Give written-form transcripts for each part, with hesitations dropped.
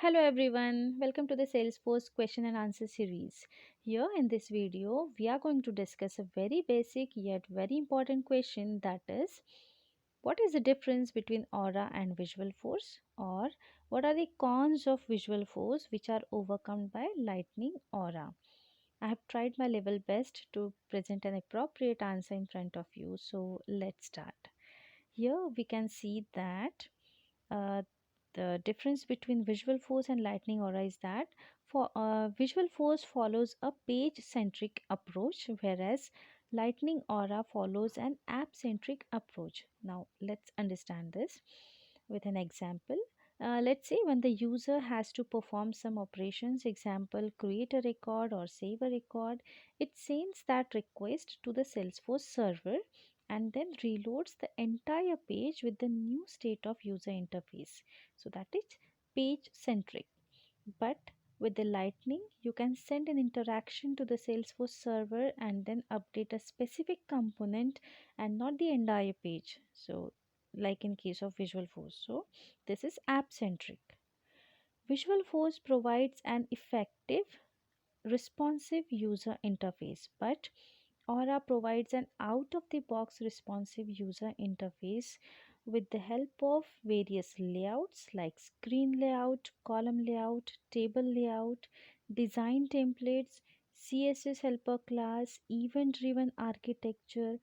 Hello everyone, welcome to the Salesforce question and answer series. Here in this video, we are going to discuss a very basic yet very important question, that is, what is the difference between aura and visual force, or what are the cons of visual force which are overcome by lightning aura? I have tried my level best to present an appropriate answer in front of you, so let's start. Here we can see that uh, the difference between visual force and lightning aura is that for visual force follows a page centric approach, whereas lightning aura follows an app centric approach. Now let's understand this with an example. Let's say when the user has to perform some operations, example, create a record or save a record, it sends that request to the Salesforce server and then reloads the entire page with the new state of user interface. So that is page centric. But with the lightning, you can send an interaction to the Salesforce server and then update a specific component and not the entire page. So like in case of visual force. So this is app centric. Visual force provides an effective responsive user interface, but Aura provides an out of the box responsive user interface with the help of various layouts like screen layout, column layout, table layout, design templates, CSS helper class, event driven architecture,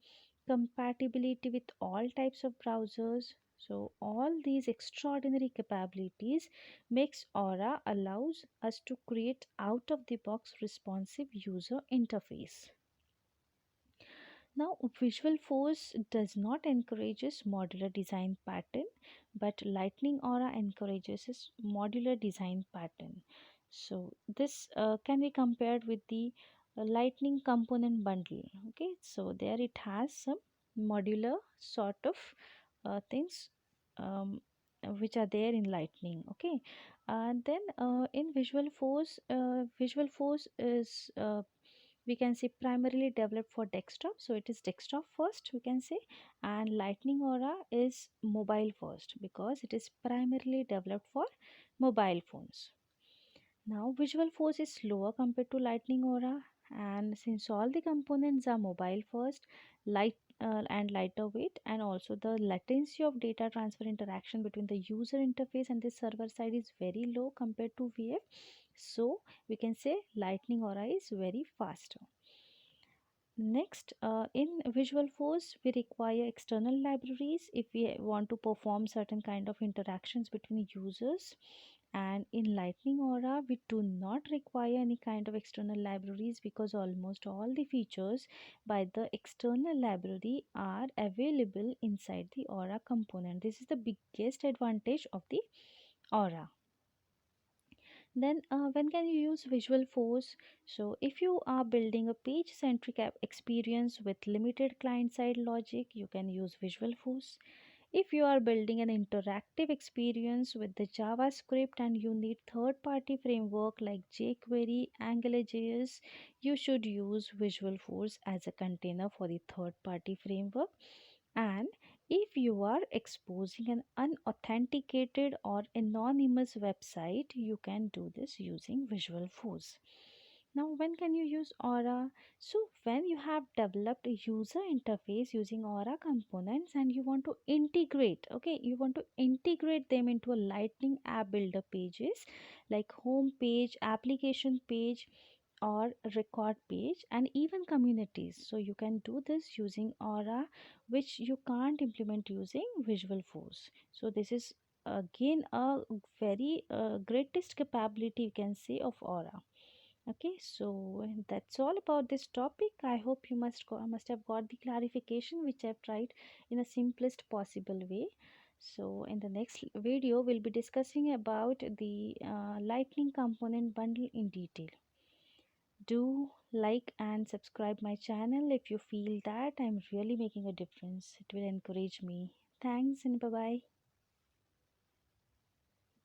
compatibility with all types of browsers. So all these extraordinary capabilities makes Aura allows us to create out of the box responsive user interface. Now, Visual Force does not encourages modular design pattern, but Lightning Aura encourages its modular design pattern. So this can be compared with the Lightning component bundle. Okay, so there it has some modular sort of things um, which are there in Lightning. Okay, and then in Visual Force is we can say primarily developed for desktop, so it is desktop first we can say, and lightning aura is mobile first because it is primarily developed for mobile phones. Now visual force is slower compared to lightning aura, and since all the components are mobile first, light and lighter weight, and also the latency of data transfer interaction between the user interface and the server side is very low compared to vf, so we can say lightning aura is very faster. Next, in Visual Force, we require external libraries if we want to perform certain kind of interactions between users. And in Lightning Aura, we do not require any kind of external libraries because almost all the features by the external library are available inside the Aura component. This is the biggest advantage of the Aura. Then when can you use visual force? So if you are building a page centric experience with limited client side logic, you can use visual force. If you are building an interactive experience with the JavaScript and you need third party framework like jQuery, AngularJS, you should use visual force as a container for the third party framework. And if you are exposing an unauthenticated or anonymous website, you can do this using Visual Force. Now, when can you use Aura? So, when you have developed a user interface using Aura components and you want to integrate, okay, you want to integrate them into a Lightning app builder pages like home page, application page, or record page, and even communities. So you can do this using Aura, which you can't implement using Visual Force. So this is again a very greatest capability you can say of Aura. Okay, so that's all about this topic. I hope you must have got the clarification which I've tried in the simplest possible way. So in the next video we'll be discussing about the lightning component bundle in detail. Do like and subscribe my channel if you feel that I'm really making a difference. It will encourage me. Thanks and bye bye.